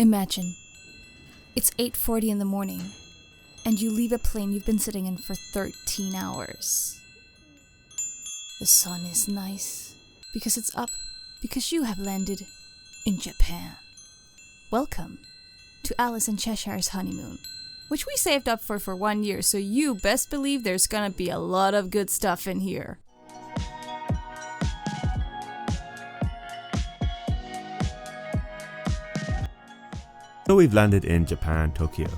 Imagine, it's 8:40 in the morning, and you leave a plane you've been sitting in for 13 hours. The sun is nice, because it's up, because you have landed in Japan. Welcome to Alice in Cheshire's honeymoon, which we saved up for 1 year, so you best believe there's gonna be a lot of good stuff in here. So we've landed in Japan, Tokyo,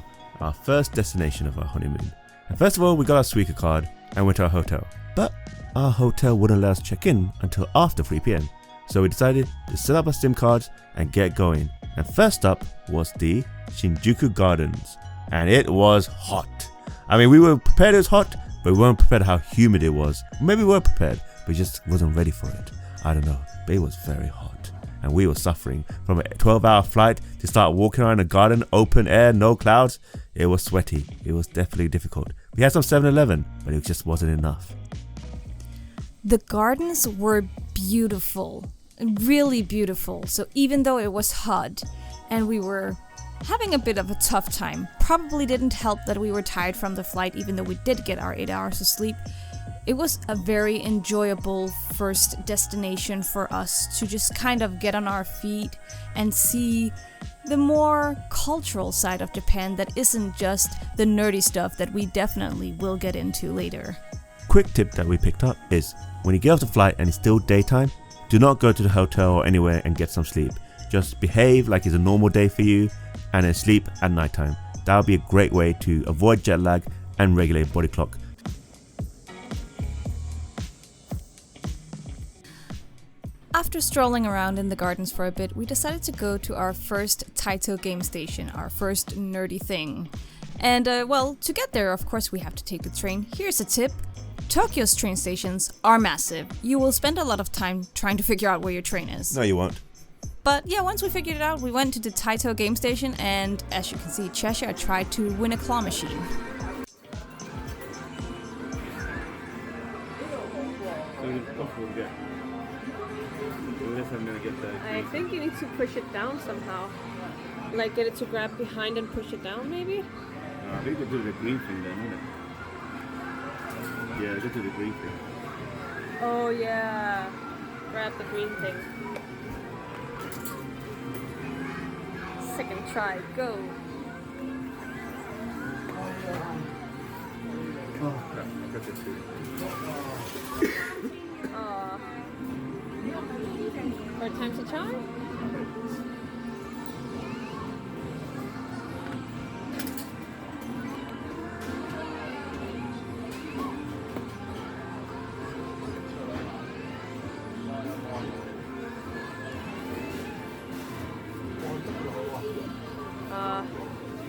our first destination of our honeymoon. And first of all, we got our Suica card and went to our hotel. But our hotel wouldn't let us check in until after 3 PM. So we decided to set up our SIM cards and get going. And first up was the Shinjuku Gardens. And it was hot. I mean, we were prepared it was hot, but we weren't prepared how humid it was. Maybe we were prepared, but we just wasn't ready for it. I don't know, but it was very hot. And we were suffering from a 12-hour flight to start walking around a garden, open air, no clouds. It was sweaty. It was definitely difficult. We had some 7-Eleven, but it just wasn't enough. The gardens were beautiful, really beautiful. So even though it was hot and we were having a bit of a tough time, probably didn't help that we were tired from the flight, even though we did get our 8 hours of sleep. It was a very enjoyable first destination for us to just kind of get on our feet and see the more cultural side of Japan that isn't just the nerdy stuff that we definitely will get into later. Quick tip that we picked up is when you get off the flight and it's still daytime, do not go to the hotel or anywhere and get some sleep. Just behave like it's a normal day for you and then sleep at nighttime. That would be a great way to avoid jet lag and regulate body clock. After strolling around in the gardens for a bit, we decided to go to our first Taito game station, our first nerdy thing. And well, to get there, of course, we have to take the train. Here's a tip. Tokyo's train stations are massive. You will spend a lot of time trying to figure out where your train is. No, you won't. But yeah, once we figured it out, we went to the Taito game station, and as you can see, Cheshire tried to win a claw machine. I think you need to push it down somehow. Like get it to grab behind and push it down, maybe? I think they do the green thing then, isn't it? Yeah, they do the green thing. Oh yeah. Grab the green thing. Second try, go. Oh, crap, I got it too. Third time's a charm?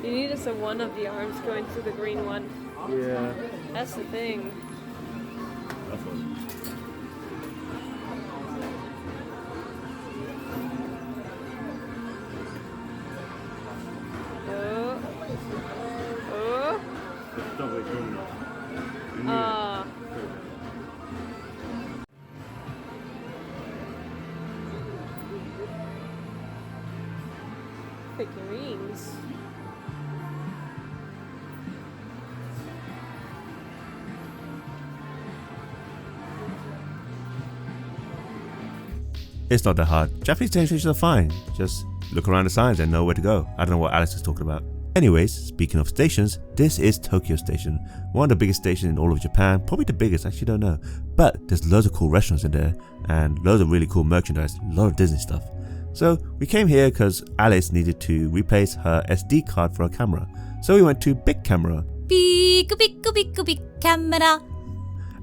You need us a one of the arms going to the green one. Yeah. That's the thing. That's what. Figurines. It's not that hard. Japanese train stations are fine. Just look around the signs and know where to go. I don't know what Alice is talking about. Anyways, speaking of stations, this is Tokyo Station. One of the biggest stations in all of Japan. Probably the biggest, I actually don't know. But there's loads of cool restaurants in there and loads of really cool merchandise, a lot of Disney stuff. So we came here because Alice needed to replace her SD card for her camera. So we went to Big Camera. Big camera.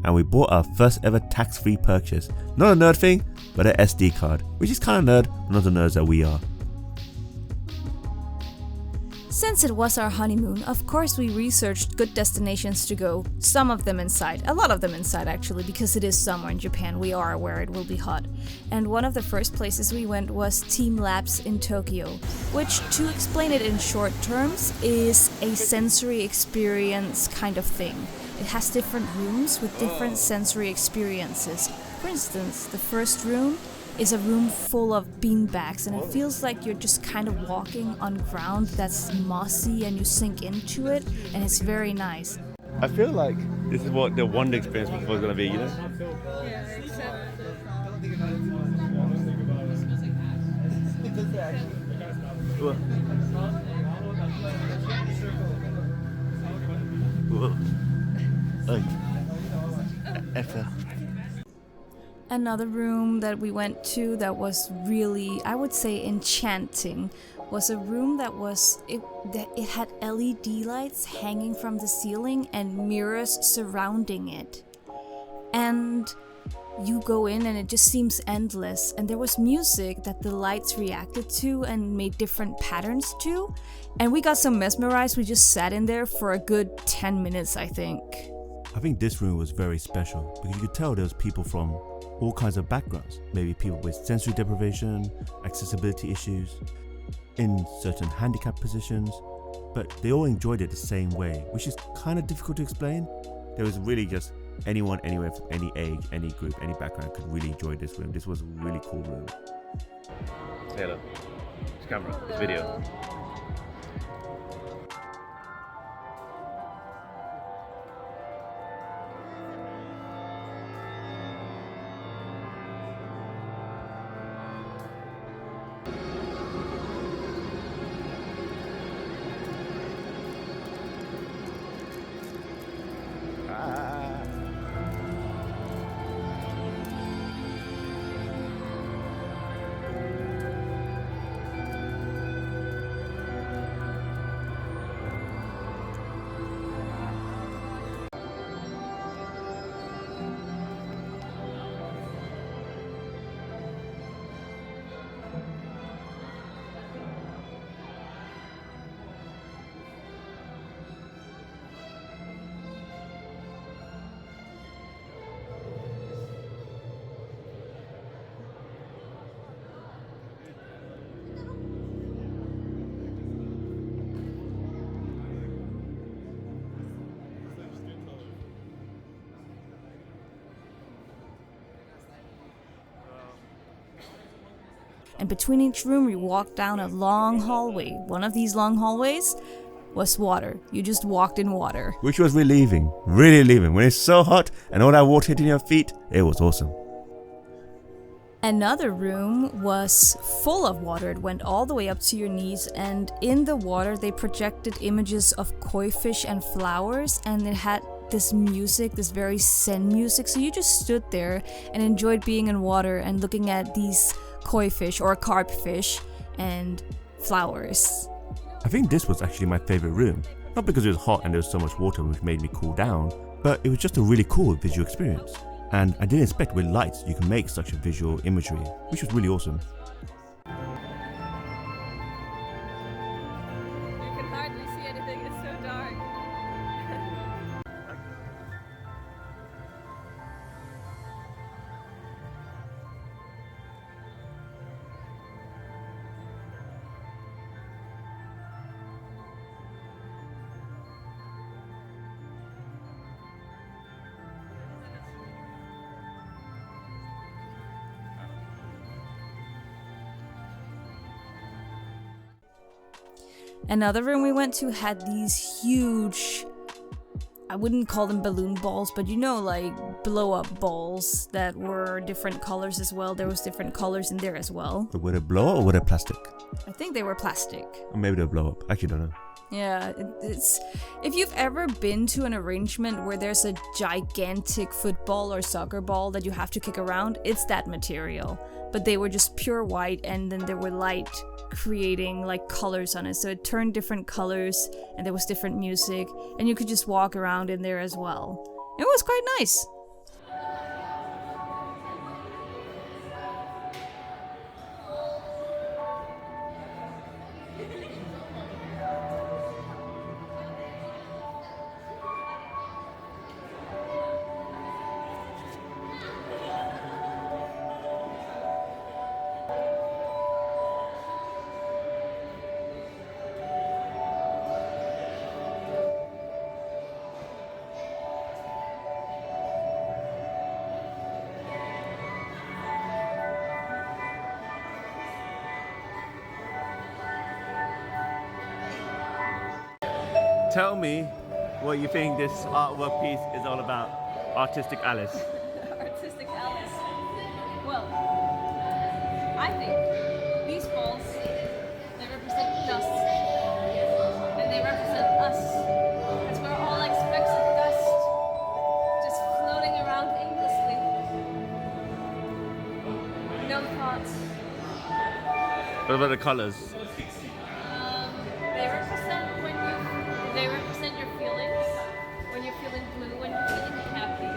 And we bought our first ever tax-free purchase. Not a nerd thing, but an SD card, which is kind of nerd, but not the nerds that we are. Since it was our honeymoon, of course we researched good destinations to go, some of them inside, a lot of them inside actually, because it is summer in Japan, we are aware it will be hot. And one of the first places we went was TeamLabs in Tokyo, which, to explain it in short terms, is a sensory experience kind of thing. It has different rooms with different sensory experiences. For instance, the first room is a room full of beanbags, and it feels like you're just kind of walking on ground that's mossy and you sink into it, and it's very nice. I feel like this is what the Wonder experience before is going to be, you know? Yeah, except. Whoa. Whoa. Another room that we went to that was really, I would say, enchanting was a room that it had LED lights hanging from the ceiling and mirrors surrounding it. And you go in and it just seems endless, and there was music that the lights reacted to and made different patterns to, and we got so mesmerized we just sat in there for a good 10 minutes, I think. I think this room was very special because you could tell there was people from all kinds of backgrounds, maybe people with sensory deprivation, accessibility issues, in certain handicap positions, but they all enjoyed it the same way, which is kind of difficult to explain. There was really just anyone, anywhere, from any age, any group, any background could really enjoy this room. This was a really cool room. Say hello. It's camera. It's video. And between each room we walked down a long hallway. One of these long hallways was water. You just walked in water. Which was relieving, really relieving. When it's so hot and all that water hitting your feet, it was awesome. Another room was full of water. It went all the way up to your knees, and in the water they projected images of koi fish and flowers, and it had this music, this very zen music. So you just stood there and enjoyed being in water and looking at these koi fish or carp fish and flowers. I think this was actually my favorite room. Not because it was hot and there was so much water which made me cool down, but it was just a really cool visual experience. And I didn't expect with lights you can make such a visual imagery, which was really awesome. You can hardly see anything, it's so dark. Another room we went to had these huge, I wouldn't call them balloon balls, but you know, like blow up balls that were different colors as well. There was different colors in there as well. But were they blow up or were they plastic? I think they were plastic. Or maybe they'll blow up. I actually don't know. Yeah, it's if you've ever been to an arrangement where there's a gigantic football or soccer ball that you have to kick around, it's that material. But they were just pure white, and then there were light creating like colors on it, so it turned different colors and there was different music, and you could just walk around in there as well. It was quite nice. Tell me what you think this artwork piece is all about. Artistic Alice. Artistic Alice. Well, I think these balls, they represent dust. And they represent us. As we're all like specks of dust, just floating around aimlessly. No thoughts. What about the colors? They represent your feelings. When you're feeling blue, when you're feeling happy.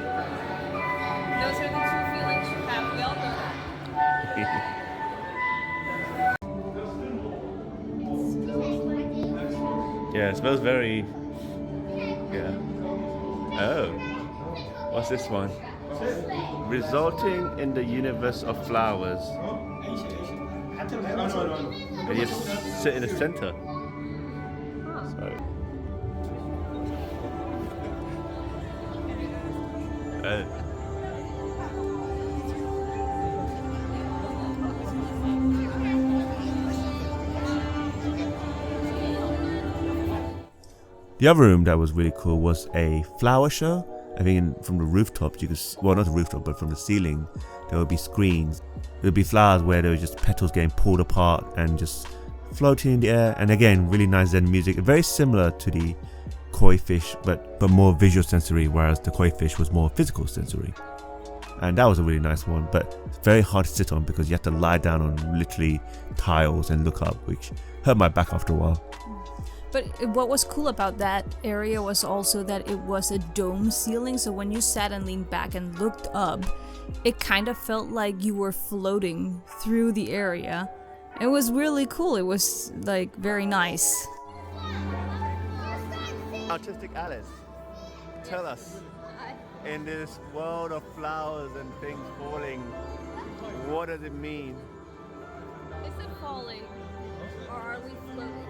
Those are the two feelings you have. We all know that. Yeah, it smells very... Yeah. Oh. What's this one? Resulting in the universe of flowers. And you sit in the center. So. The other room that was really cool was a flower show. I think from the rooftops you could, well, not the rooftop, but from the ceiling, there would be screens. There would be flowers where there were just petals getting pulled apart and just floating in the air. And again, really nice Zen music, very similar to the koi fish, but more visual sensory, whereas the koi fish was more physical sensory. And that was a really nice one, but it's very hard to sit on because you have to lie down on literally tiles and look up, which hurt my back after a while. But what was cool about that area was also that it was a dome ceiling, so when you sat and leaned back and looked up, it kind of felt like you were floating through the area. It was really cool. It was like very nice. Artistic Alice, tell us, in this world of flowers and things falling, what does it mean? Is it falling or are we floating?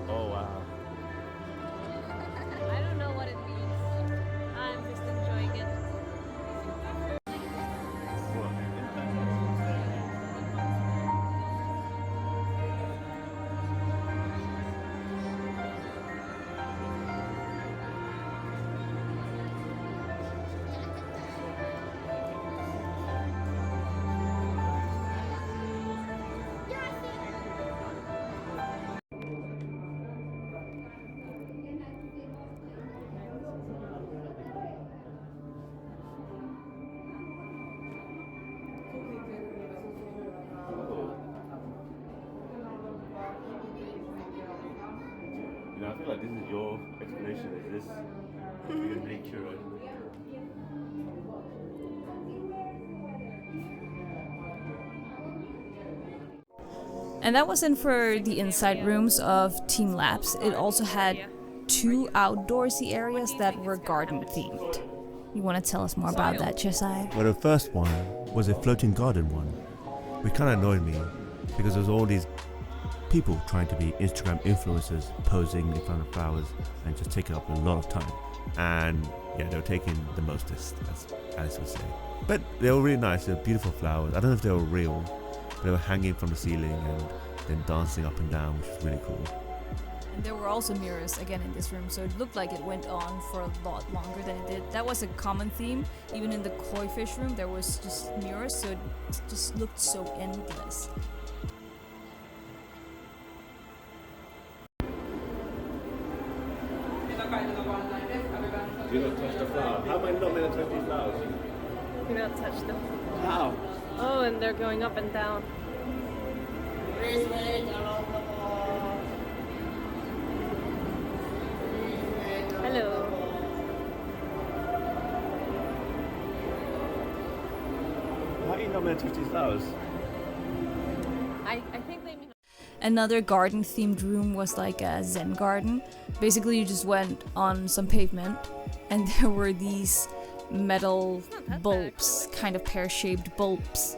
Oh wow. I don't know what it means. I'm just enjoying it. I feel like this is your explanation. Is this your nature? And that wasn't for the inside rooms of TeamLabs. It also had two outdoorsy areas that were garden themed. You want to tell us more about that, Josiah? Well, the first one was a floating garden one, which kind of annoyed me because there was all these people trying to be Instagram influencers posing in front of flowers and just taking up a lot of time. And yeah, they were taking the most, as Alice would say. But they were really nice. They were beautiful flowers. I don't know if they were real. They were hanging from the ceiling and then dancing up and down, which was really cool. And there were also mirrors again in this room, so it looked like it went on for a lot longer than it did. That was a common theme. Even in the koi fish room, there was just mirrors, so it just looked so endless. Do not touch the flower. How am I not meant to touch these flowers? Do not touch them. How? Oh, and they're going up and down. Hello. How are you not meant to touch these flowers? I think they mean. Another garden themed room was like a Zen garden. Basically you just went on some pavement and there were these metal bulbs, kind of pear-shaped bulbs.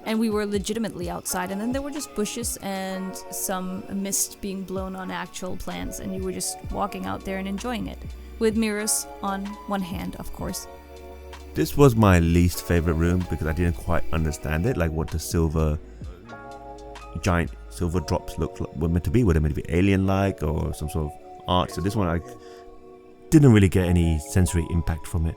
And we were legitimately outside, and then there were just bushes and some mist being blown on actual plants, and you were just walking out there and enjoying it. With mirrors on one hand, of course. This was my least favorite room because I didn't quite understand it, like what the giant silver drops were meant to be. Were they meant to be alien-like or some sort of art. So this one I didn't really get any sensory impact from it.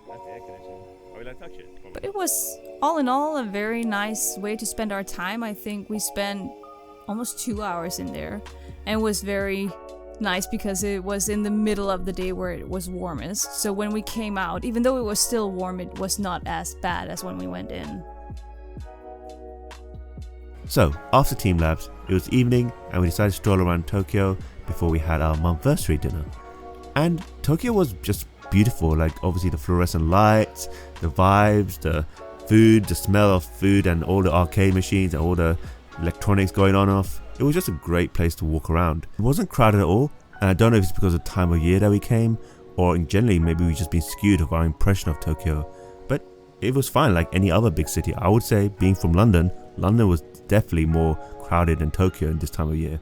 But it was, all in all, a very nice way to spend our time. I think we spent almost 2 hours in there, and it was very nice because it was in the middle of the day where it was warmest. So when we came out, even though it was still warm, it was not as bad as when we went in. So after TeamLabs, it was evening and we decided to stroll around Tokyo before we had our monthversary dinner. And Tokyo was just beautiful, like obviously the fluorescent lights, the vibes, the food, the smell of food, and all the arcade machines and all the electronics going on off. It was just a great place to walk around. It wasn't crowded at all, and I don't know if it's because of the time of year that we came, or in generally maybe we've just been skewed of our impression of Tokyo. But it was fine like any other big city. I would say, being from London, London was definitely more crowded than Tokyo in this time of year.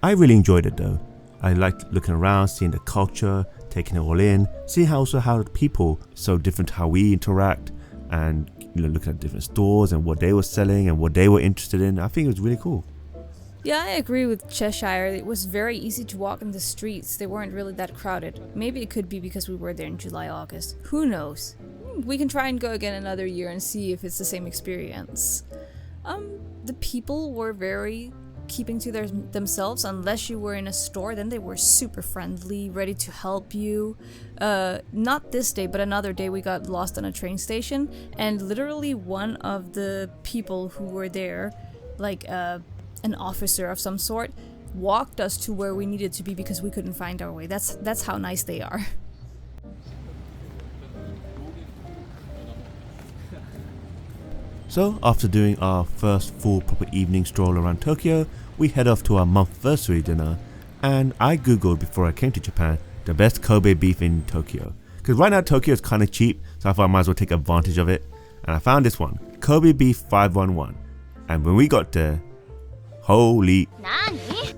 I really enjoyed it though. I liked looking around, seeing the culture, taking it all in, seeing how the people so different to how we interact, and looking at different stores and what they were selling and what they were interested in. I think it was really cool. Yeah, I agree with Cheshire. It was very easy to walk in the streets. They weren't really that crowded. Maybe it could be because we were there in July, August. Who knows? We can try and go again another year and see if it's the same experience. The people were very keeping to themselves. Unless you were in a store, then they were super friendly, ready to help you. Not this day, but another day we got lost on a train station, and literally one of the people who were there, like an officer of some sort, walked us to where we needed to be because we couldn't find our way. That's how nice they are. So after doing our first full proper evening stroll around Tokyo, we head off to our monthversary dinner, and I googled before I came to Japan the best Kobe beef in Tokyo. Because right now Tokyo is kind of cheap, so I thought I might as well take advantage of it. And I found this one, Kobe beef 511. And when we got there, holy... Nani?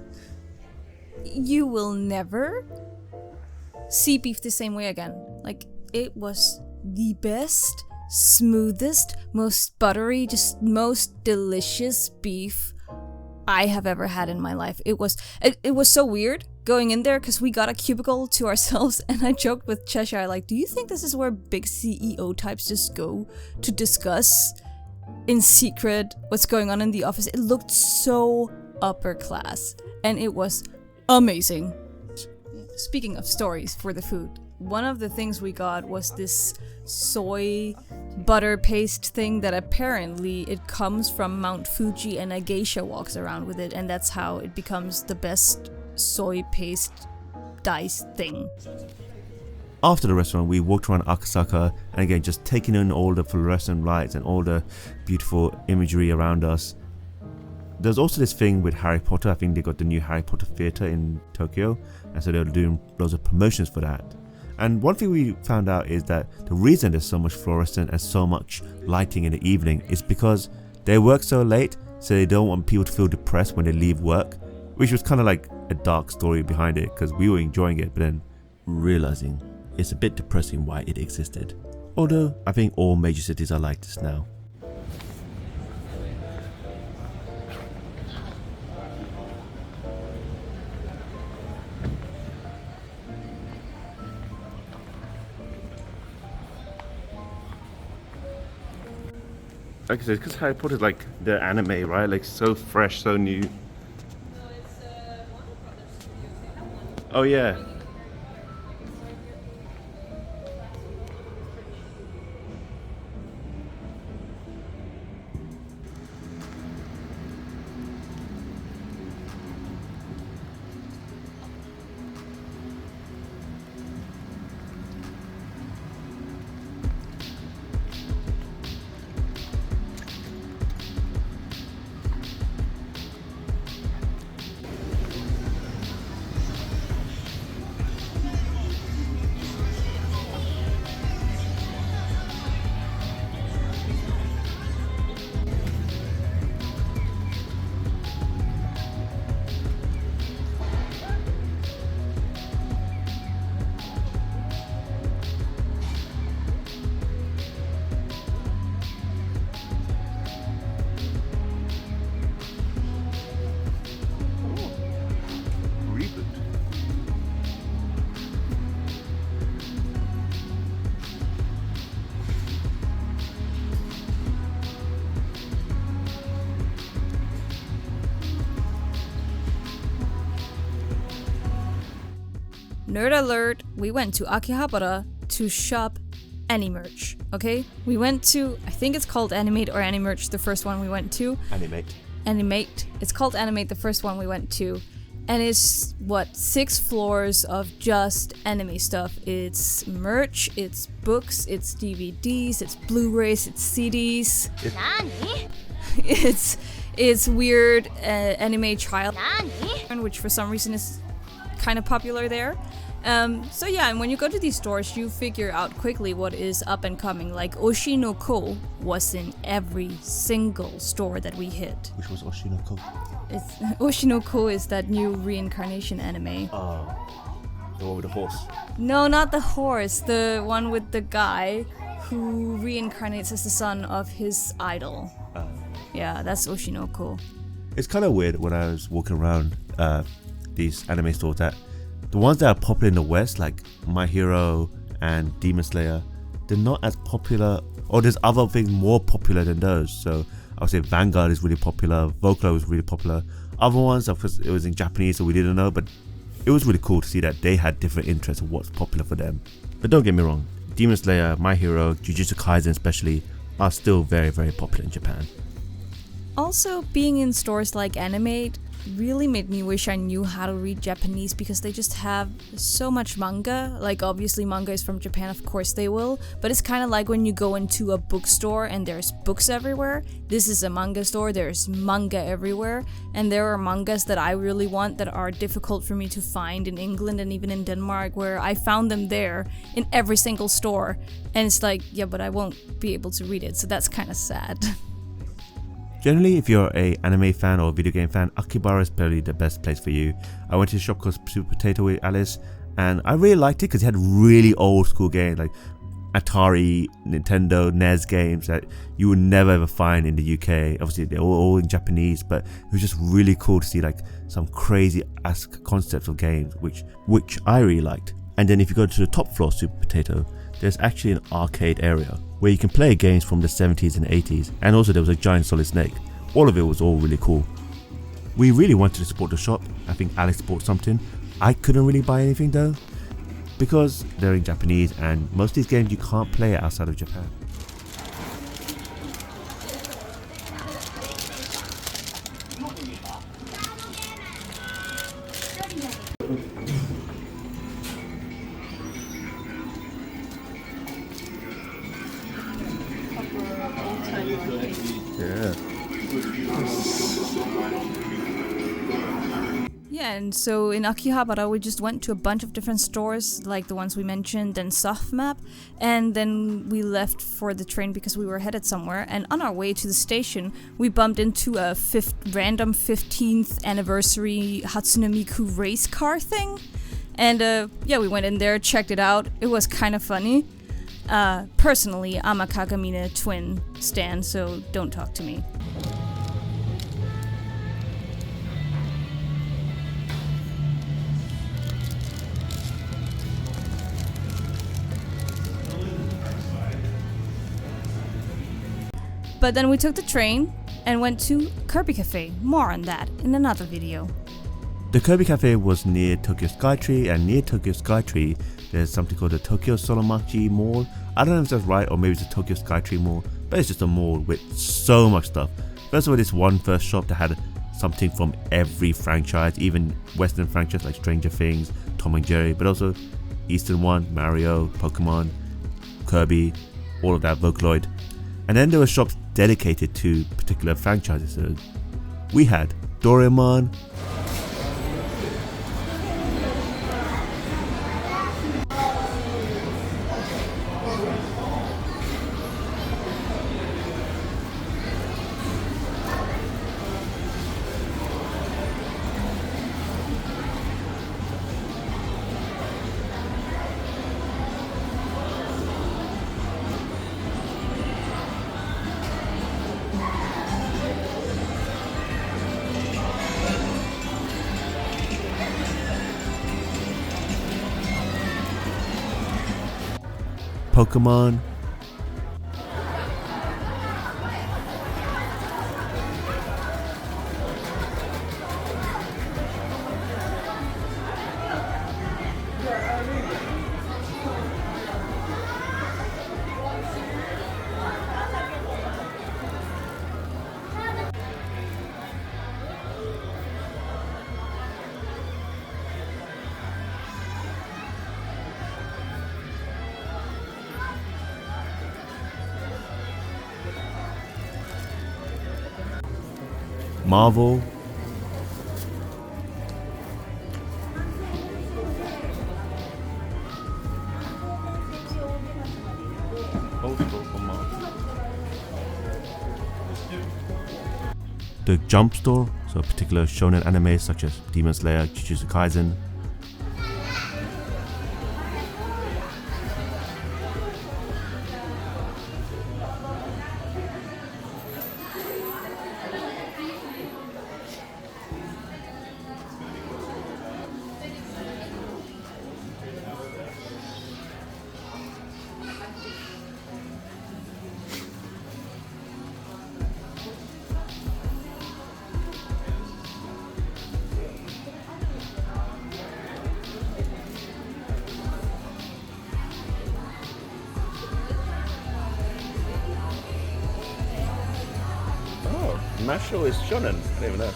You will never see beef the same way again. Like, it was the best, smoothest, most buttery, just most delicious beef I have ever had in my life. It was so weird going in there because we got a cubicle to ourselves, and I joked with Cheshire, like, do you think this is where big CEO types just go to discuss in secret what's going on in the office? It looked so upper class, and it was amazing. Speaking of stories for the food, one of the things we got was this soy butter paste thing that apparently it comes from Mount Fuji, and a geisha walks around with it, and that's how it becomes the best soy paste dice thing. After the restaurant, we walked around Akasaka, and again just taking in all the fluorescent lights and all the beautiful imagery around us. There's also this thing with Harry Potter. I think they got the new Harry Potter theatre in Tokyo, and so they were doing loads of promotions for that. And one thing we found out is that the reason there's so much fluorescent and so much lighting in the evening is because they work so late, so they don't want people to feel depressed when they leave work, which was kind of like a dark story behind it, because we were enjoying it, but then realizing it's a bit depressing why it existed. Although I think all major cities are like this now. Like I said, because Harry Potter is like the anime, right? Like so fresh, so new. No, it's Warner Brothers Studios. They have one. Oh yeah. nerd alert, we went to Akihabara to shop any merch, okay? We went to, I think it's called Animate or Animerch, the first one we went to. Animate. It's called Animate, the first one we went to. And it's, 6 floors of just anime stuff. It's merch, it's books, it's DVDs, it's Blu-rays, it's CDs. It's weird anime child, which for some reason is kind of popular there. So yeah, and when you go to these stores, you figure out quickly what is up and coming. Like Oshinoko was in every single store that we hit. Which was Oshinoko? Oshinoko is that new reincarnation anime. Oh, the one with the horse? No, not the horse. The one with the guy who reincarnates as the son of his idol. Yeah, that's Oshinoko. It's kind of weird when I was walking around these anime stores that the ones that are popular in the West, like My Hero and Demon Slayer, they're not as popular, or there's other things more popular than those. So I would say Vanguard is really popular, Vocalo is really popular. Other ones, of course, it was in Japanese, so we didn't know, but it was really cool to see that they had different interests of what's popular for them. But don't get me wrong, Demon Slayer, My Hero, Jujutsu Kaisen especially, are still very, very popular in Japan. Also, being in stores like Animate really made me wish I knew how to read Japanese, because they just have so much manga. Like, obviously manga is from Japan, of course they will, but it's kind of like when you go into a bookstore and there's books everywhere. This is a manga store, there's manga everywhere, and there are mangas that I really want that are difficult for me to find in England and even in Denmark, where I found them there in every single store, and it's like, yeah, but I won't be able to read it, so that's kind of sad. Generally, if you're a anime fan or a video game fan, Akihabara is probably the best place for you. I went to the shop called Super Potato with Alice, and I really liked it because it had really old school games like Atari, Nintendo, NES games that you would never ever find in the UK. Obviously, they're all in Japanese, but it was just really cool to see like some crazy-ass concepts of games, which I really liked. And then if you go to the top floor, Super Potato, there's actually an arcade area where you can play games from the 70s and 80s, and also there was a giant solid snake. All of it was all really cool. We really wanted to support the shop. I think Alex bought something. I couldn't really buy anything though, because they're in Japanese and most of these games you can't play outside of Japan. Yeah, and so in Akihabara we just went to a bunch of different stores, like the ones we mentioned, and Softmap, and then we left for the train because we were headed somewhere, and on our way to the station we bumped into a random 15th anniversary Hatsune Miku race car thing, and yeah, we went in there, checked it out. It was kind of funny. Personally, I'm a Kagamine twin stan, so don't talk to me. But then we took the train and went to Kirby Cafe. More on that in another video. The Kirby Cafe was near Tokyo Skytree, and near Tokyo Skytree there's something called the Tokyo Solomachi Mall. I don't know if that's right, or maybe it's the Tokyo Skytree Mall, but it's just a mall with so much stuff. First of all, this one first shop that had something from every franchise, even Western franchises like Stranger Things, Tom and Jerry, but also Eastern one, Mario, Pokemon, Kirby, all of that, Vocaloid. And then there were shops dedicated to particular franchises. So we had Doraemon, Pokemon, Marvel. The Jump Store, so particular shonen anime such as Demon Slayer, Jujutsu Kaisen. Masho is shonen. I don't even know.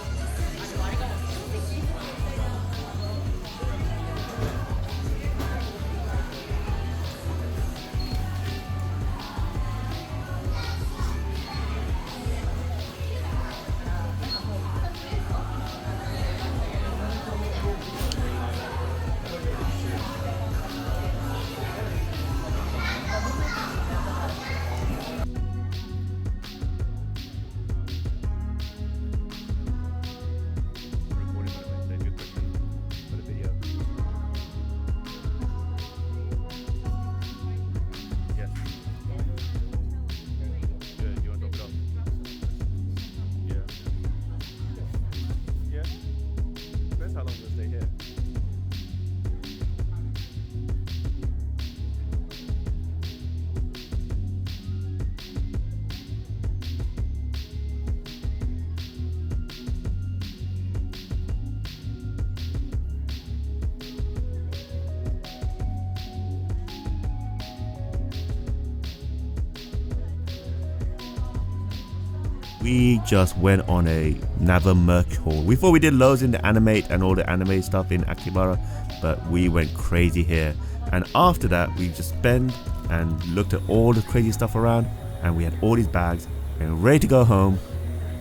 We just went on another merch haul. We thought we did loads in the animate and all the anime stuff in Akihabara, but we went crazy here. And after that, we just spent and looked at all the crazy stuff around, and we had all these bags and ready to go home.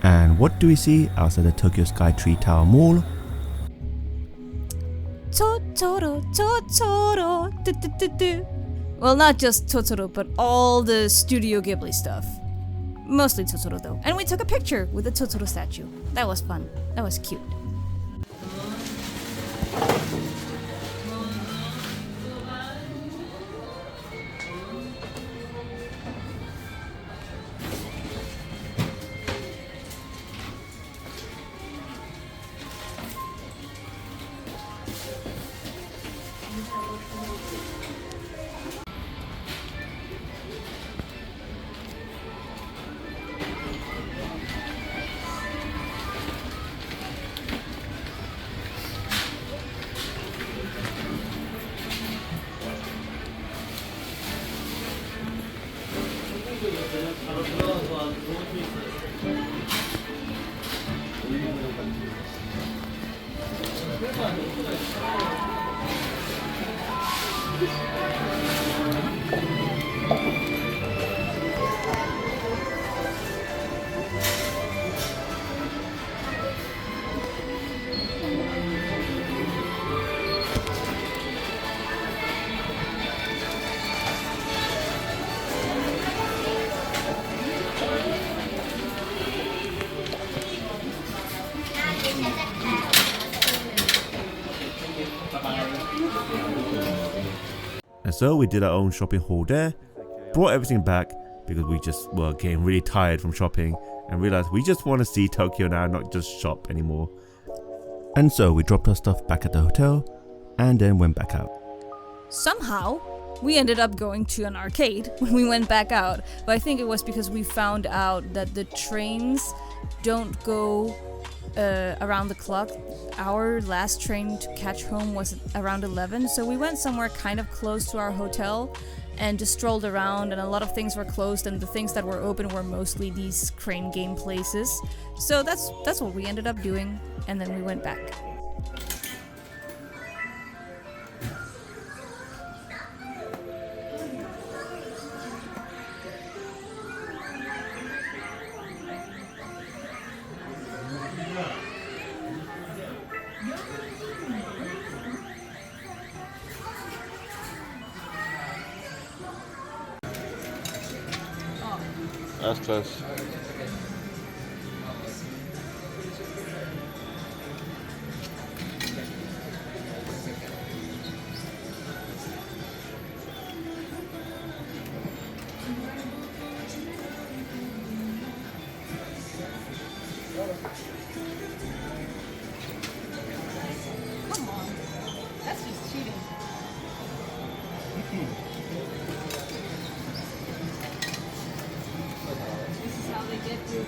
And what do we see outside the Tokyo Skytree Tower Mall? Totoro, Totoro, do, do, do, do. Well, not just Totoro, but all the Studio Ghibli stuff. Mostly Totoro though. And we took a picture with the Totoro statue. That was fun. That was cute. And so we did our own shopping haul there, brought everything back because we just were getting really tired from shopping and realized we just want to see Tokyo now, not just shop anymore. And so we dropped our stuff back at the hotel and then went back out. Somehow, we ended up going to an arcade when we went back out, but I think it was because we found out that the trains don't go around the clock. Our last train to catch home was around 11, so we went somewhere kind of close to our hotel and just strolled around, and a lot of things were closed, and the things that were open were mostly these crane game places. So that's what we ended up doing, and then we went back. That's close. Come on. That's just cheating. This is how they get you.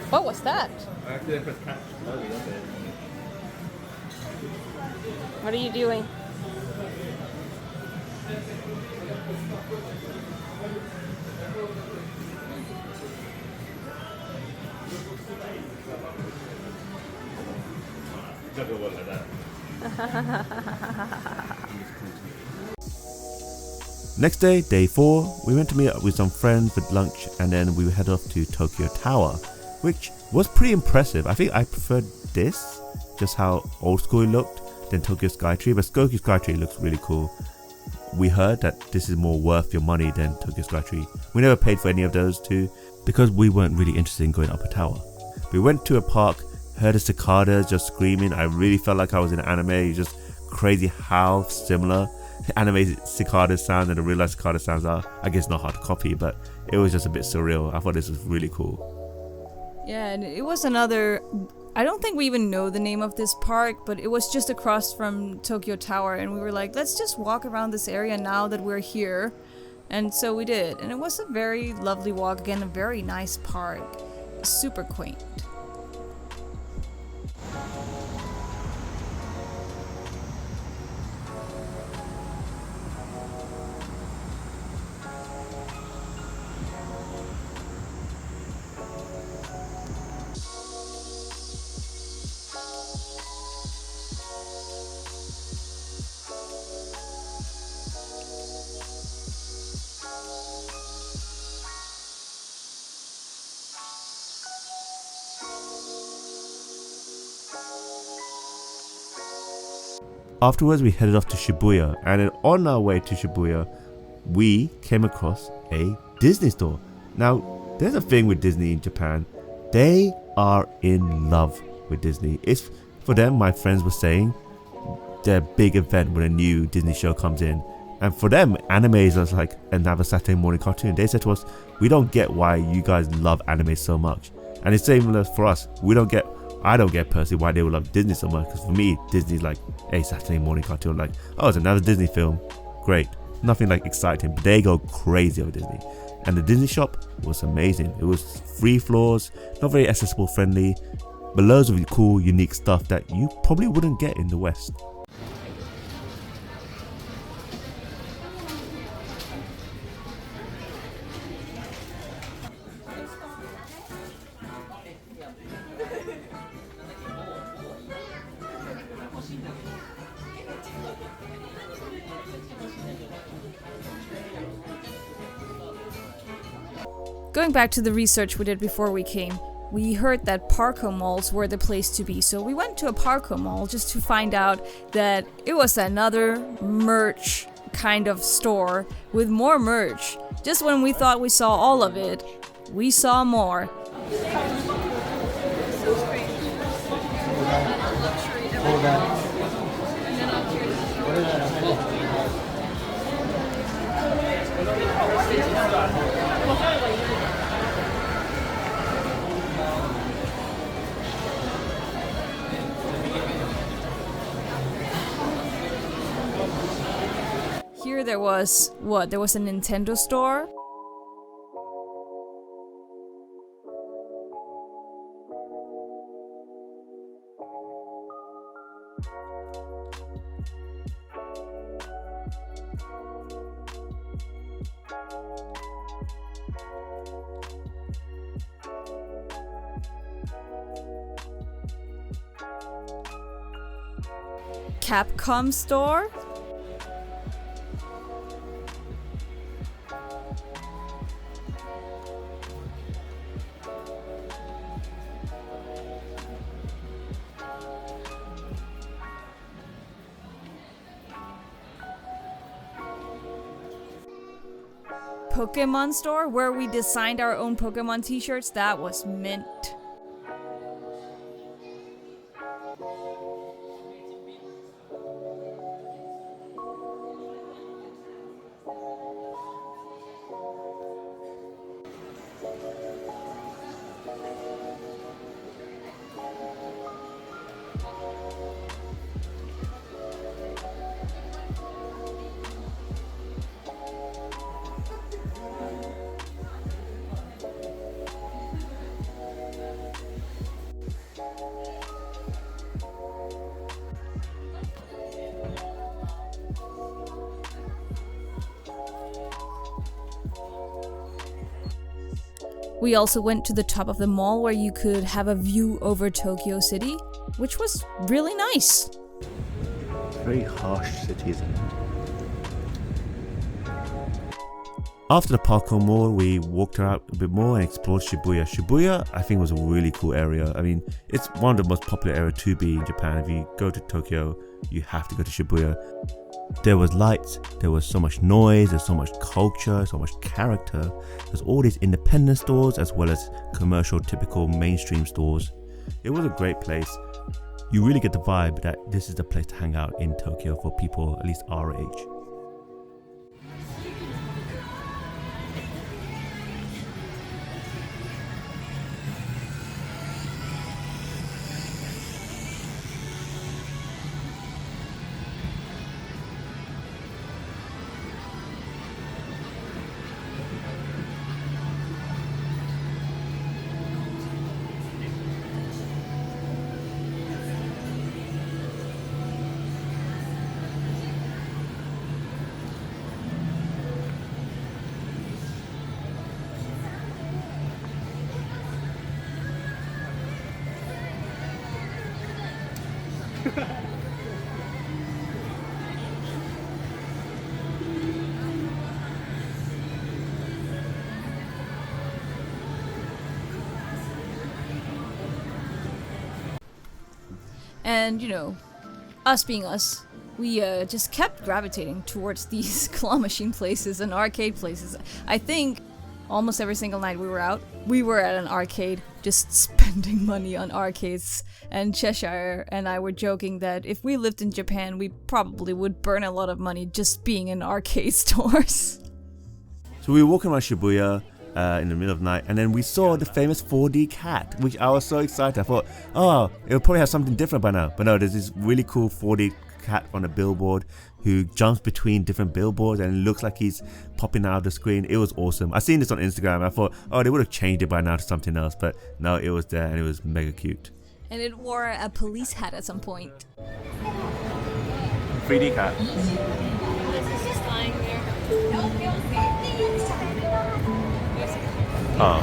What was that? What are you doing? Next day, day 4, we went to meet up with some friends with lunch, and then we head off to Tokyo Tower, which was pretty impressive. I think I preferred this, just how old school it looked, than Tokyo Skytree, but Tokyo Skytree looks really cool. We heard that this is more worth your money than Tokyo Skytree. We never paid for any of those two, because we weren't really interested in going up a tower. We went to a park, heard the cicadas just screaming. I really felt like I was in an anime. It's just crazy how similar anime cicada sound and the real life cicada sounds are. I guess not hard to copy, but it was just a bit surreal. I thought this was really cool. Yeah, and it was another... I don't think we even know the name of this park, but it was just across from Tokyo Tower, and we were like, let's just walk around this area now that we're here. And so we did, and it was a very lovely walk. Again, a very nice park. Super quaint. Afterwards, we headed off to Shibuya, and then on our way to Shibuya, we came across a Disney store. Now, there's a thing with Disney in Japan. They are in love with Disney. It's, for them, my friends were saying, their big event when a new Disney show comes in. And for them, anime is like another Saturday morning cartoon. They said to us, we don't get why you guys love anime so much. And it's similar for us. I don't get personally why they would love Disney so much, because for me, Disney's like a Saturday morning cartoon, like, oh, it's another Disney film, great, nothing like exciting, but they go crazy over Disney. And the Disney shop was amazing. It was 3 floors, not very accessible friendly, but loads of cool, unique stuff that you probably wouldn't get in the West. Going back to the research we did before we came, we heard that Parco malls were the place to be, so we went to a Parco mall just to find out that it was another merch kind of store with more merch. Just when we thought we saw all of it, we saw more. Here there was, there was a Nintendo store? Capcom store? Pokemon store where we designed our own Pokemon t-shirts. That was mint. We also went to the top of the mall where you could have a view over Tokyo City, which was really nice. Very harsh city, isn't it? After the Parko Mall, we walked around a bit more and explored Shibuya. Shibuya, I think, was a really cool area. I mean, it's one of the most popular areas to be in Japan. If you go to Tokyo, you have to go to Shibuya. There was lights, there was so much noise, there's so much culture, so much character. There's all these independent stores as well as commercial, typical mainstream stores. It was a great place. You really get the vibe that this is the place to hang out in Tokyo for people at least our age. And, you know, us being us, we just kept gravitating towards these claw machine places and arcade places. I think almost every single night we were out, we were at an arcade just spending money on arcades. And Cheshire and I were joking that if we lived in Japan, we probably would burn a lot of money just being in arcade stores. So we were walking around Shibuya in the middle of the night, and then we saw the famous 4D cat, which I was so excited. I thought, oh, it'll probably have something different by now. But no, there's this really cool 4D cat on a billboard who jumps between different billboards and it looks like he's popping out of the screen. It was awesome. I seen this on Instagram. I thought, oh, they would have changed it by now to something else, but no, it was there and it was mega cute. And it wore a police hat at some point. 3D cat. This is just lying there. Oh.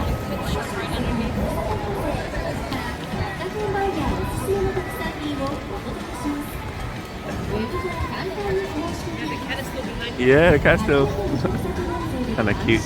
Yeah, the cat's still kind of cute.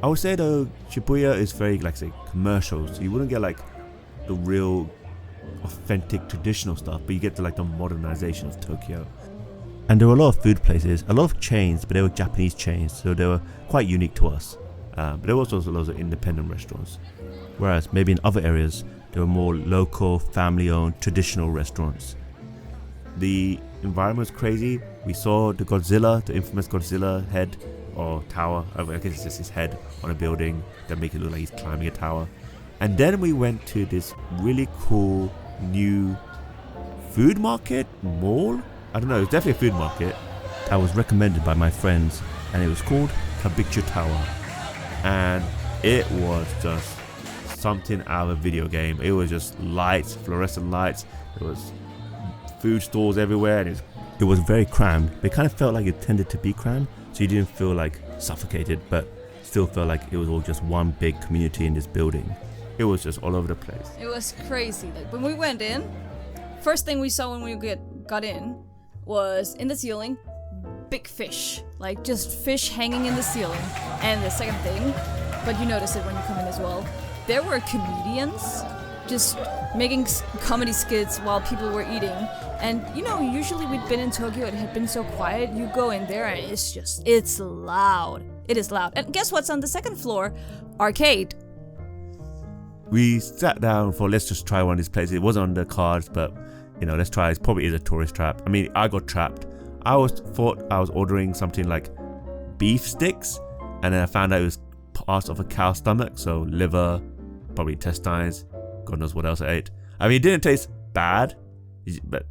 I would say though, Shibuya is very, like say, commercial, so you wouldn't get like the real authentic traditional stuff, but you get like the modernization of Tokyo. And there were a lot of food places, a lot of chains, but they were Japanese chains, so they were quite unique to us. But there were also loads of independent restaurants, whereas maybe in other areas there were more local, family-owned, traditional restaurants. The environment was crazy. We saw the Godzilla, the infamous Godzilla head or tower. I guess it's just his head on a building that make it look like he's climbing a tower. And then we went to this really cool new food market mall. I don't know, it was definitely a food market that was recommended by my friends, and it was called Kabukicho Tower. And it was just something out of a video game. It was just lights, fluorescent lights. There was food stalls everywhere, and it was very crammed, but it kind of felt like it tended to be crammed, so you didn't feel like suffocated, but still felt like it was all just one big community in this building. It was just all over the place. It was crazy. Like when we went in, first thing we saw when we got in was in the ceiling, big fish, like just fish hanging in the ceiling. And the second thing, but you notice it when you come in as well, there were comedians just making comedy skits while people were eating. And you know, usually we'd been in Tokyo, it had been so quiet. You go in there and it's loud. It is loud. And guess what's on the second floor? Arcade. We sat down for, let's just try one of these places. It wasn't on the cards, but you know, let's try. It probably is a tourist trap. I mean, I got trapped. Thought I was ordering something like beef sticks, and then I found out it was parts of a cow's stomach, so liver, probably intestines, God knows what else I ate. I mean, it didn't taste bad, but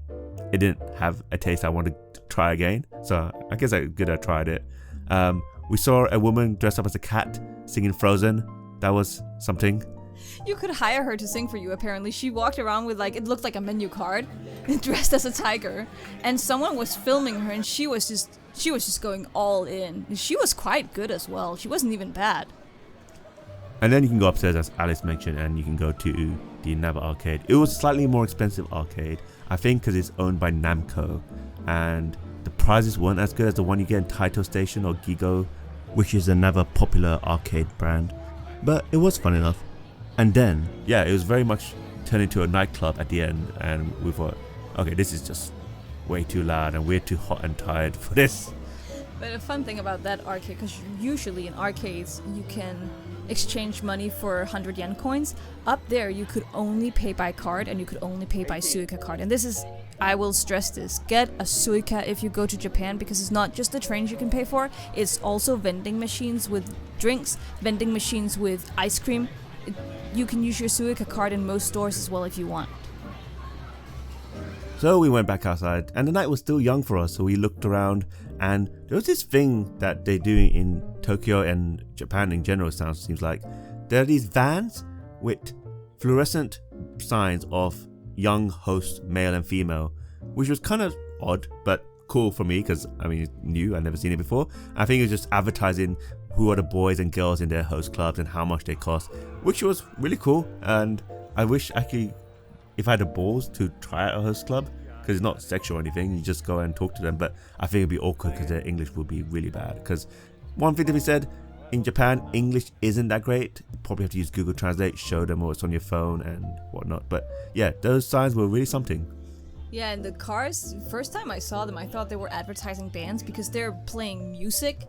it didn't have a taste I wanted to try again, so I guess I tried it. We saw a woman dressed up as a cat singing Frozen. That was something. You could hire her to sing for you, apparently. She walked around with it looked like a menu card, dressed as a tiger. And someone was filming her, and she was just going all in. She was quite good as well. She wasn't even bad. And then you can go upstairs, as Alice mentioned, and you can go to the Nava arcade. It was a slightly more expensive arcade, I think because it's owned by Namco. And the prizes weren't as good as the one you get in Taito Station or Gigo, which is another popular arcade brand. But it was fun enough. And then, yeah, it was very much turned into a nightclub at the end, and we thought, okay, this is just way too loud and we're too hot and tired for this. But the fun thing about that arcade, because usually in arcades you can exchange money for 100 yen coins. Up there you could only pay by card, and you could only pay by Suica card. And this is, I will stress this, get a Suica if you go to Japan, because it's not just the trains you can pay for, it's also vending machines with drinks, vending machines with ice cream. You can use your Suica card in most stores as well if you want. So we went back outside, and the night was still young for us, so we looked around, and there was this thing that they do in Tokyo and Japan in general, it seems like. There are these vans with fluorescent signs of young hosts, male and female, which was kind of odd, but cool for me, because, I mean, it's new, I'd never seen it before. I think it was just advertising who are the boys and girls in their host clubs and how much they cost, which was really cool. And I wish actually, if I had the balls to try out a host club, because it's not sexual or anything, you just go and talk to them, but I think it'd be awkward because their English would be really bad. Because one thing to be said, in Japan, English isn't that great. You probably have to use Google Translate, show them what's on your phone and whatnot. But yeah, those signs were really something. Yeah, and the cars, first time I saw them, I thought they were advertising bands because they're playing music.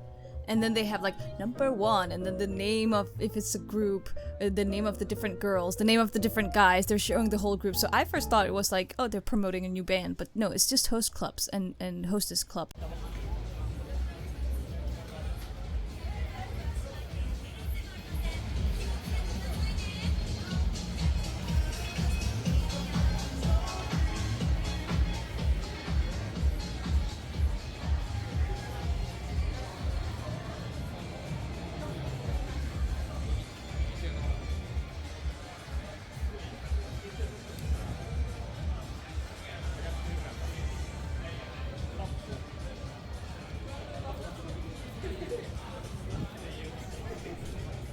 And then they have like number one, and then the name of, if it's a group, the name of the different girls, the name of the different guys, they're showing the whole group. So I first thought it was like, oh, they're promoting a new band. But no, it's just host clubs and hostess club.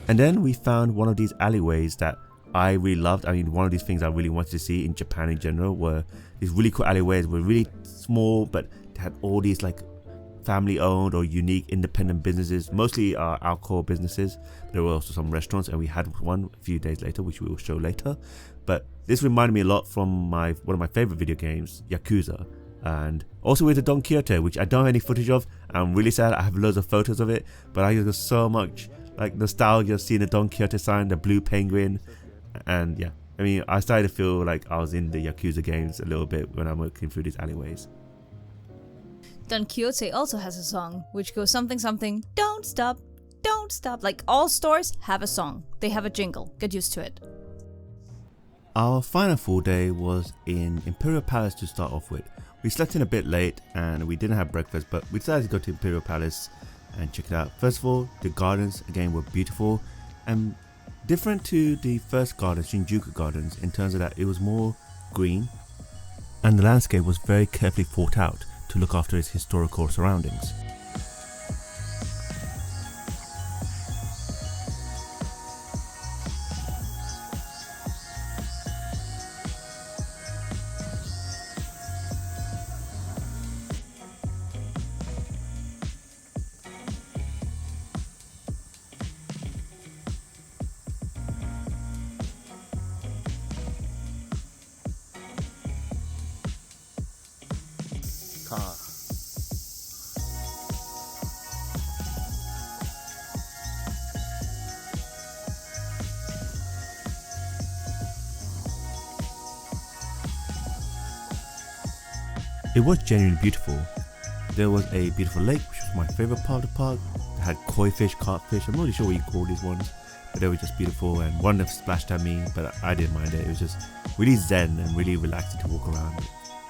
And then we found one of these alleyways that I really loved. I mean, one of these things I really wanted to see in Japan in general were these really cool alleyways, were really small, but they had all these like family owned or unique independent businesses, mostly alcohol businesses. There were also some restaurants, and we had one a few days later, which we will show later. But this reminded me a lot from one of my favorite video games, Yakuza, and also with the Don Quixote, which I don't have any footage of. I'm really sad. I have loads of photos of it, but I got so much like nostalgia seeing the Don Quixote sign, the blue penguin, and yeah, I mean, I started to feel like I was in the Yakuza games a little bit when I'm walking through these alleyways. Don Quixote also has a song, which goes something something, don't stop, don't stop. Like all stores have a song. They have a jingle. Get used to it. Our final full day was in Imperial Palace to start off with. We slept in a bit late and we didn't have breakfast, but we decided to go to Imperial Palace and check it out. First of all, the gardens again were beautiful and different to the first garden, Shinjuku Gardens, in terms of that it was more green and the landscape was very carefully thought out to look after its historical surroundings. It was genuinely beautiful. There was a beautiful lake, which was my favourite part of the park. It had koi fish, carpfish, I'm not really sure what you call these ones, but they were just beautiful, and one of them splashed at me, but I didn't mind it. It was just really zen and really relaxing to walk around.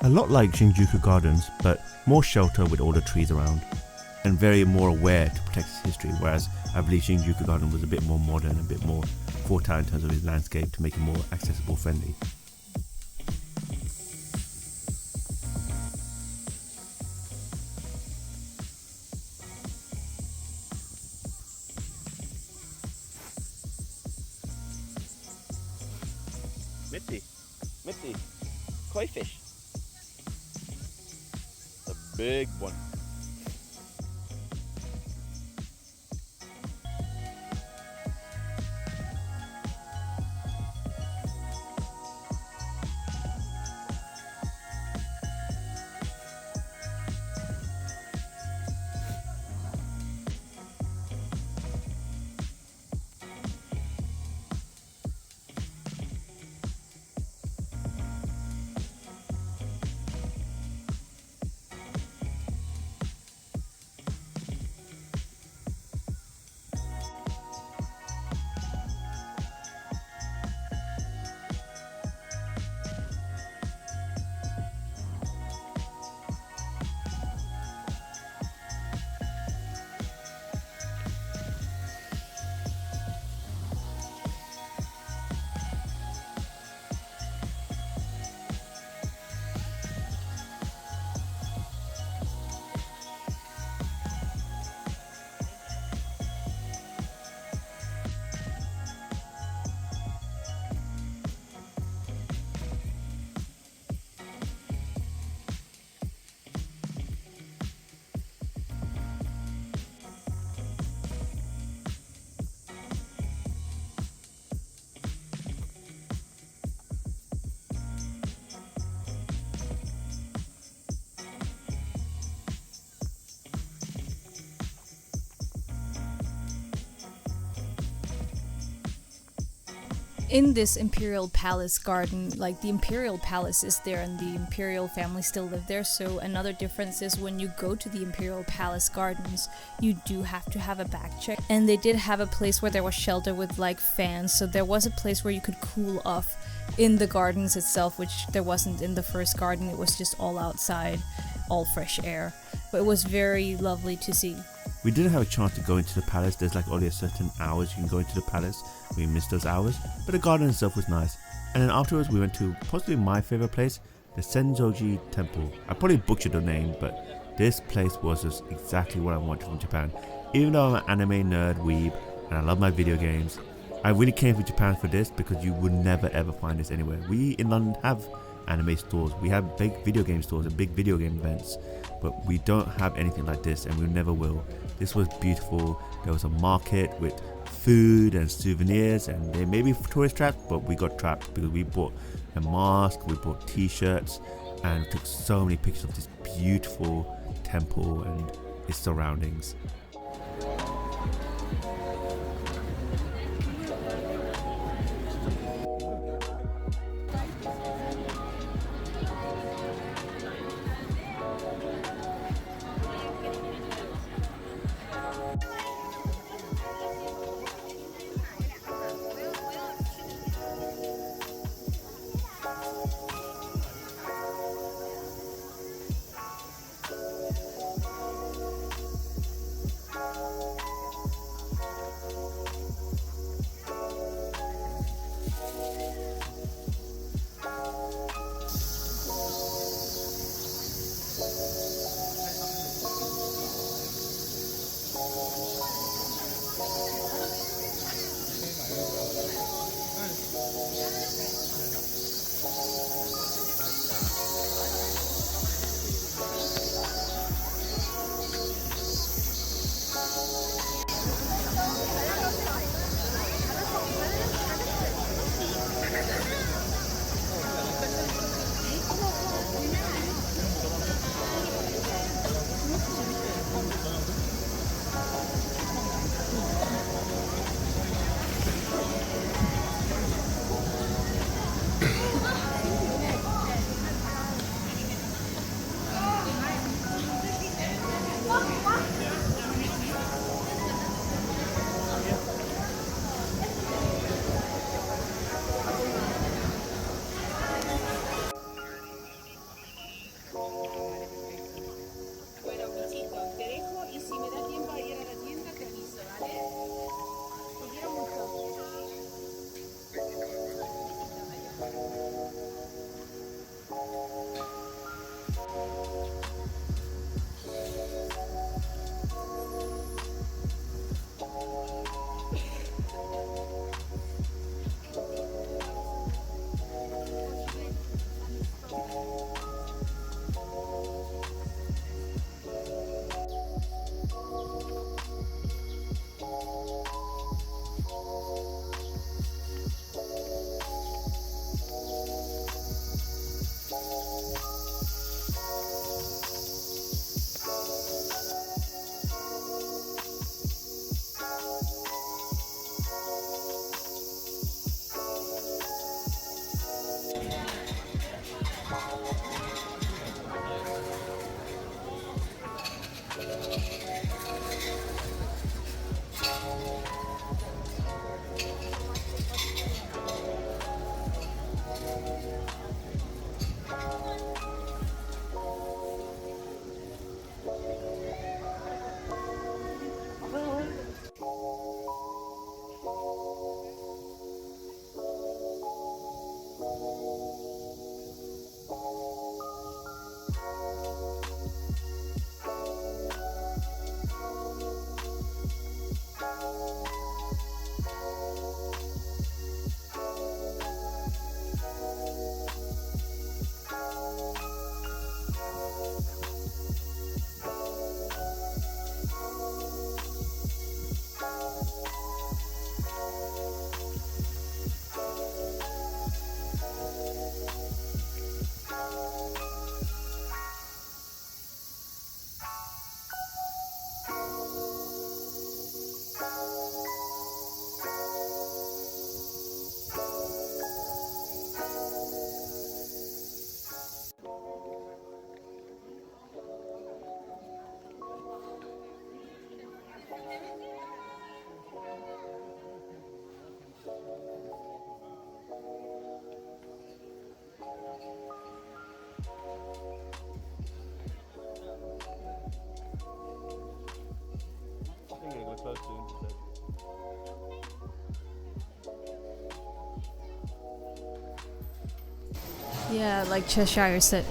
A lot like Shinjuku Gardens, but more shelter with all the trees around, and very more aware to protect its history, whereas I believe Shinjuku Garden was a bit more modern, a bit more thought out in terms of its landscape to make it more accessible friendly. Mitzi, koi fish. The big one. In this Imperial Palace garden, like the Imperial Palace is there and the Imperial family still live there, so another difference is when you go to the Imperial Palace gardens, you do have to have a back check. And they did have a place where there was shelter with like fans, so there was a place where you could cool off in the gardens itself, which there wasn't in the first garden. It was just all outside, all fresh air. But it was very lovely to see. We didn't have a chance to go into the palace. There's like only a certain hours you can go into the palace. We missed those hours, but the garden itself was nice. And then afterwards we went to possibly my favorite place, the Senso-ji Temple. I probably butchered the name, but this place was just exactly what I wanted from Japan. Even though I'm an anime nerd weeb, and I love my video games. I really came to Japan for this because you would never ever find this anywhere. We in London have anime stores, we have big video game stores and big video game events, but we don't have anything like this, and we never will. This was beautiful. There was a market with food and souvenirs, and they may be tourist traps, but we got trapped because we bought a mask, we bought t-shirts, and we took so many pictures of this beautiful temple and its surroundings. Yeah, like Cheshire said,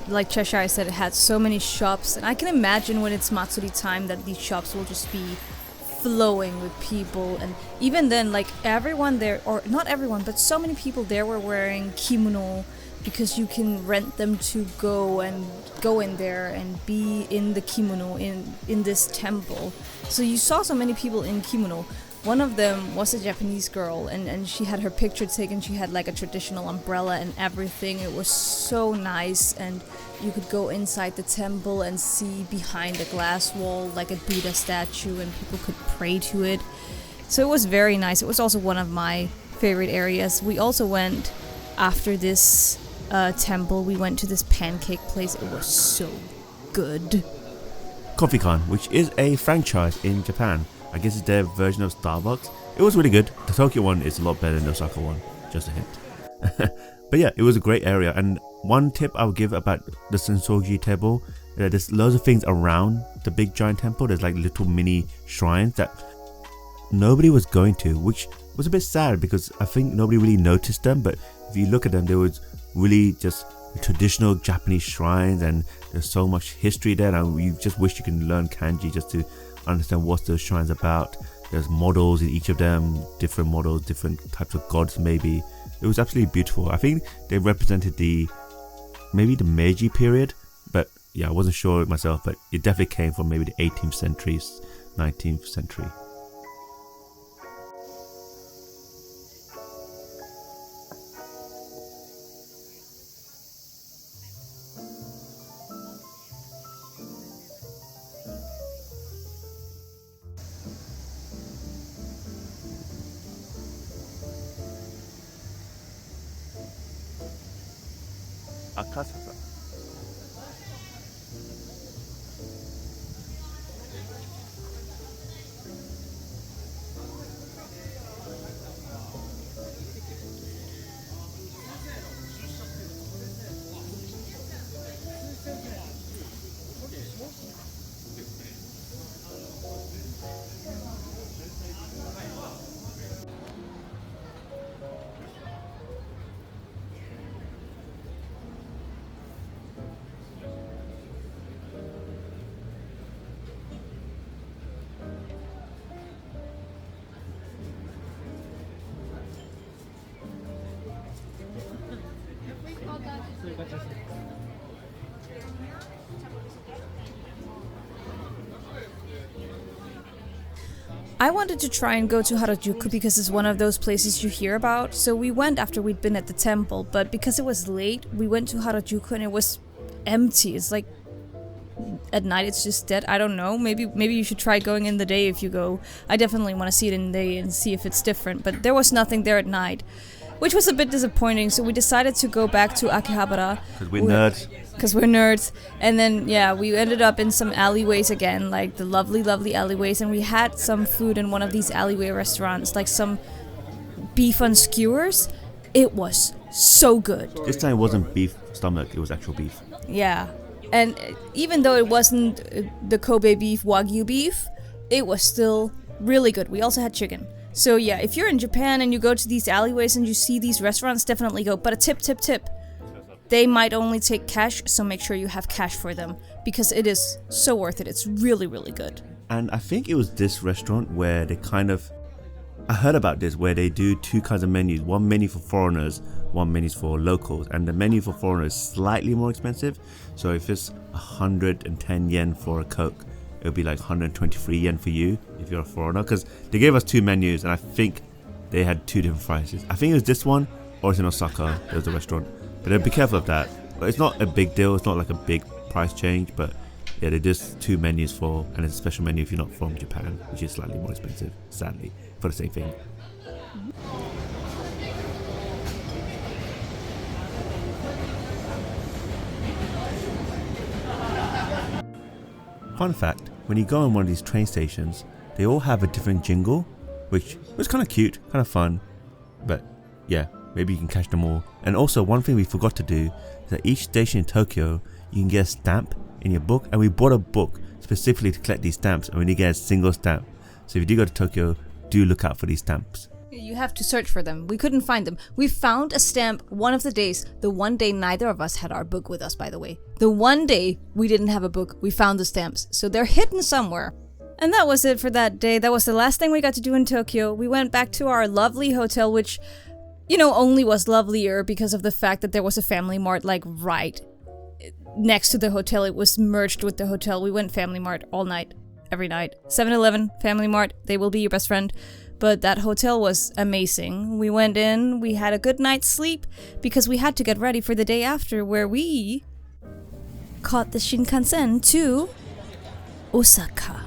it had so many shops, and I can imagine when it's Matsuri time that these shops will just be flowing with people, and even then, like, everyone there, or not everyone, but so many people there were wearing kimono, because you can rent them to go in there and be in the kimono in this temple. So you saw so many people in kimono. One of them was a Japanese girl, and she had her picture taken. She had like a traditional umbrella and everything. It was so nice, and you could go inside the temple and see behind a glass wall like a Buddha statue, and people could pray to it. So it was very nice. It was also one of my favorite areas. We also went after this temple. We went to this pancake place. It was so good. Coffee Con, which is a franchise in Japan. I guess it's their version of Starbucks. It was really good. The Tokyo one is a lot better than the Osaka one. Just a hint. But yeah, it was a great area. And one tip I would give about the Senso-ji Temple, there's loads of things around the big giant temple. There's like little mini shrines that nobody was going to, which was a bit sad because I think nobody really noticed them. But if you look at them, there was really just traditional Japanese shrines, and there's so much history there. And you just wish you can learn kanji just to understand what the shrines about. There's models in each of them, different models, different types of gods maybe. It was absolutely beautiful. I think they represented maybe the Meiji period, but yeah, I wasn't sure myself, but it definitely came from maybe the 18th century, 19th century. Akasaka. I wanted to try and go to Harajuku because it's one of those places you hear about, so we went after we'd been at the temple, but because it was late, we went to Harajuku and it was empty. It's like at night it's just dead. I don't know, maybe you should try going in the day if you go. I definitely want to see it in the day and see if it's different, but there was nothing there at night, which was a bit disappointing, so we decided to go back to Akihabara. Because we're nerds. Because we're nerds. And then, yeah, we ended up in some alleyways again, like the lovely, lovely alleyways, and we had some food in one of these alleyway restaurants, like some beef on skewers. It was so good. This time it wasn't beef stomach, it was actual beef. Yeah. And even though it wasn't the Kobe beef, Wagyu beef, it was still really good. We also had chicken. So yeah, if you're in Japan and you go to these alleyways and you see these restaurants, definitely go. But a tip. They might only take cash, so make sure you have cash for them, because it is so worth it. It's really, really good. And I think it was this restaurant where they I heard about this, where they do two kinds of menus. One menu for foreigners, one menu for locals. And the menu for foreigners is slightly more expensive. So if it's 110 yen for a Coke, it'll be like 123 yen for you if you're a foreigner. Because they gave us two menus and I think they had two different prices. I think it was this one, or it's in Osaka, there's a restaurant. But be careful of that. But it's not a big deal, it's not like a big price change, but yeah, they just two menus and it's a special menu if you're not from Japan, which is slightly more expensive, sadly, for the same thing. Fun fact, when you go on one of these train stations, they all have a different jingle, which was kind of cute, kind of fun, but yeah, maybe you can catch them all. And also, one thing we forgot to do is that each station in Tokyo, you can get a stamp in your book, and we bought a book specifically to collect these stamps, and we need to get a single stamp. So if you do go to Tokyo, do look out for these stamps. You have to search for them. We couldn't find them. We found a stamp one of the days. The one day neither of us had our book with us, by the way. The one day we didn't have a book, we found the stamps. So they're hidden somewhere. And that was it for that day. That was the last thing we got to do in Tokyo. We went back to our lovely hotel, which, only was lovelier because of the fact that there was a Family Mart, like, right next to the hotel. It was merged with the hotel. We went Family Mart all night, every night. 7-Eleven, Family Mart, they will be your best friend. But that hotel was amazing. We went in, we had a good night's sleep, because we had to get ready for the day after, where we caught the Shinkansen to Osaka.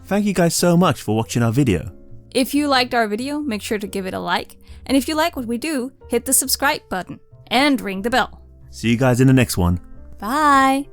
Thank you guys so much for watching our video. If you liked our video, make sure to give it a like. And if you like what we do, hit the subscribe button and ring the bell. See you guys in the next one. Bye!